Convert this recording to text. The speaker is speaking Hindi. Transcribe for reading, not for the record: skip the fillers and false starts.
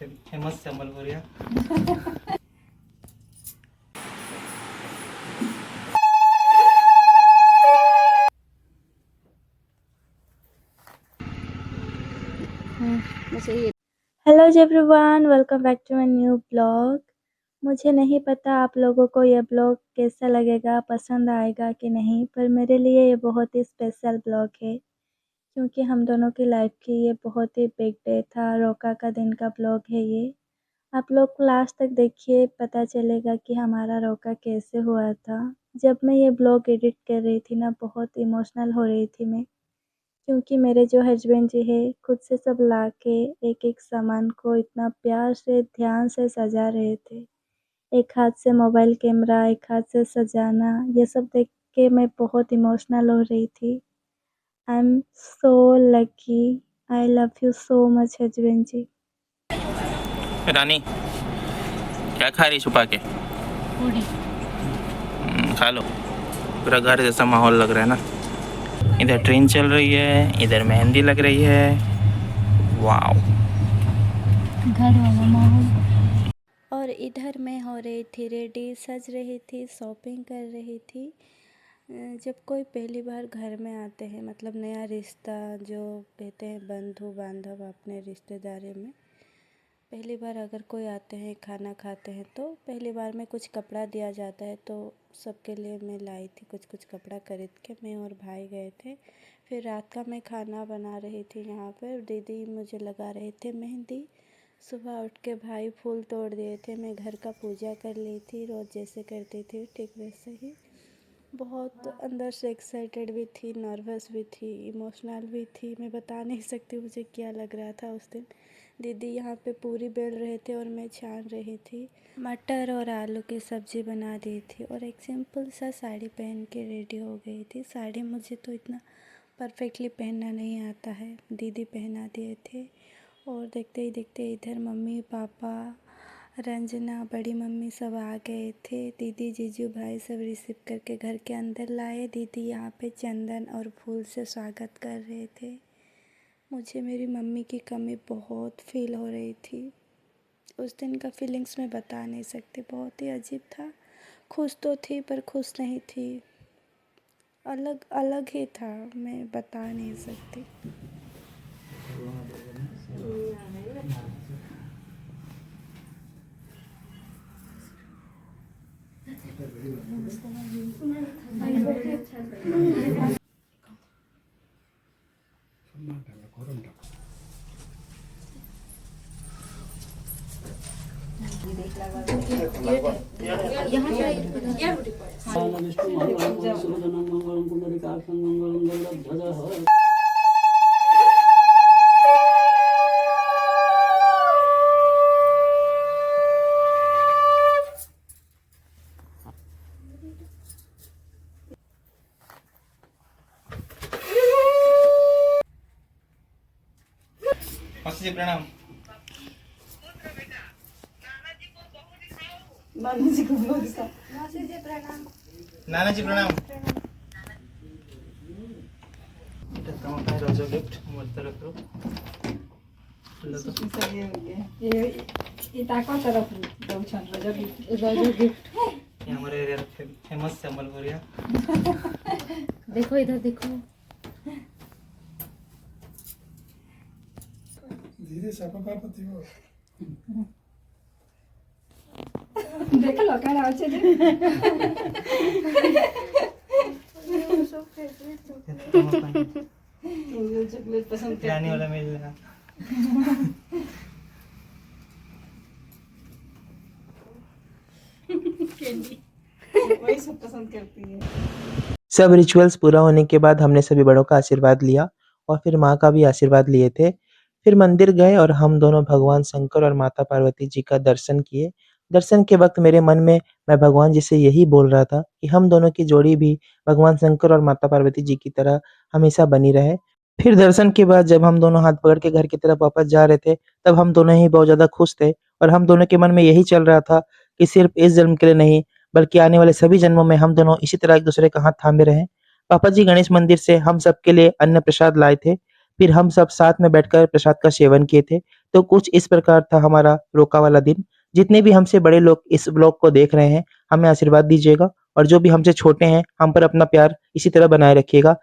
फेमस संबलपुरिया। Hello everyone, welcome back to my new blog. मुझे नहीं पता आप लोगों को यह ब्लॉग कैसा लगेगा, पसंद आएगा कि नहीं, पर मेरे लिए ये बहुत ही स्पेशल ब्लॉग है क्योंकि हम दोनों की लाइफ की ये बहुत ही बिग डे था। रोका का दिन का ब्लॉग है ये। आप लोग लास्ट तक देखिए, पता चलेगा कि हमारा रोका कैसे हुआ था। जब मैं ये ब्लॉग एडिट कर रही थी ना, बहुत इमोशनल हो रही थी मैं, क्योंकि मेरे जो हस्बैंड जी है खुद से सब ला के एक एक सामान को इतना प्यार से ध्यान से सजा रहे थे। एक हाथ से मोबाइल कैमरा, एक हाथ से सजाना, ये सब देख के मैं बहुत इमोशनल हो रही थी। I am so lucky. I love you so much husband जी। रानी क्या खा रही छुपा के? पूरी। खा लो। पूरा घर जैसा माहौल लग रहा है ना। इधर ट्रेन चल रही है, इधर मेहंदी लग रही है। वाओ, घर वाला माहौल। और इधर मैं हो रही थी रेडी, सज रही थी, शॉपिंग कर रही थी। जब कोई पहली बार घर में आते हैं, मतलब नया रिश्ता जो कहते हैं, बंधु बांधव अपने रिश्तेदारी में पहली बार अगर कोई आते हैं, खाना खाते हैं, तो पहली बार में कुछ कपड़ा दिया जाता है। तो सबके लिए मैं लाई थी कुछ कुछ कपड़ा खरीद के। मैं और भाई गए थे। फिर रात का मैं खाना बना रही थी यहाँ पर। दीदी मुझे लगा रहे थे मेहंदी। सुबह उठ के भाई फूल तोड़ दिए थे। मैं घर का पूजा कर ली थी, रोज़ जैसे करती थी ठीक वैसे ही। बहुत अंदर से एक्साइटेड भी थी, नर्वस भी थी, इमोशनल भी थी। मैं बता नहीं सकती मुझे क्या लग रहा था उस दिन। दीदी यहाँ पे पूरी बेल रहे थे और मैं छान रही थी। मटर और आलू की सब्ज़ी बना दी थी और एक सिंपल सा साड़ी पहन के रेडी हो गई थी। साड़ी मुझे तो इतना परफेक्टली पहनना नहीं आता है, दीदी पहना दिए थे। और देखते ही देखते इधर मम्मी पापा, रंजना, बड़ी मम्मी सब आ गए थे। दीदी जीजू भाई सब रिसीव करके घर के अंदर लाए। दीदी यहाँ पे चंदन और फूल से स्वागत कर रहे थे। मुझे मेरी मम्मी की कमी बहुत फील हो रही थी। उस दिन का फीलिंग्स मैं बता नहीं सकती, बहुत ही अजीब था। खुश तो थी पर खुश नहीं थी, अलग अलग ही था, मैं बता नहीं सकती। मासी जी प्रणाम। नाना जी प्रणाम। रोजो गिफ्ट मोर तरफ रो। ये हमारे एरिया फेमस संबलपुरिया। देखो इधर देखो। धीरे से पकड़ पति हो। देखलो क्या अच्छे से। चॉकलेट पसंद रानी वाला मिल रहा। वही सब पसंद करती है। सब रिचुअल्स पूरा होने के बाद हमने सभी बड़ों का आशीर्वाद लिया और फिर माँ का भी आशीर्वाद लिए थे। फिर मंदिर गए और हम दोनों भगवान शंकर और माता पार्वती जी का दर्शन किए। दर्शन के वक्त मेरे मन में मैं भगवान जी से यही बोल रहा था कि हम दोनों की जोड़ी भी भगवान शंकर और माता पार्वती जी की तरह हमेशा बनी रहे। फिर दर्शन के बाद जब हम दोनों हाथ पकड़ के घर की तरफ वापस जा रहे थे, तब हम दोनों ही बहुत ज़्यादा खुश थे और हम दोनों के मन में यही चल रहा था कि सिर्फ इस जन्म के लिए नहीं, बल्कि आने वाले सभी जन्मों में हम दोनों इसी तरह एक दूसरे का हाथ थामे रहें। पापा जी गणेश मंदिर से हम सबके लिए अन्न प्रसाद लाए थे। फिर हम सब साथ में बैठकर प्रसाद का सेवन किए थे। तो कुछ इस प्रकार था हमारा रोका वाला दिन। जितने भी हमसे बड़े लोग इस ब्लॉग को देख रहे हैं, हमें आशीर्वाद दीजिएगा और जो भी हमसे छोटे हैं, हम पर अपना प्यार इसी तरह बनाए रखिएगा।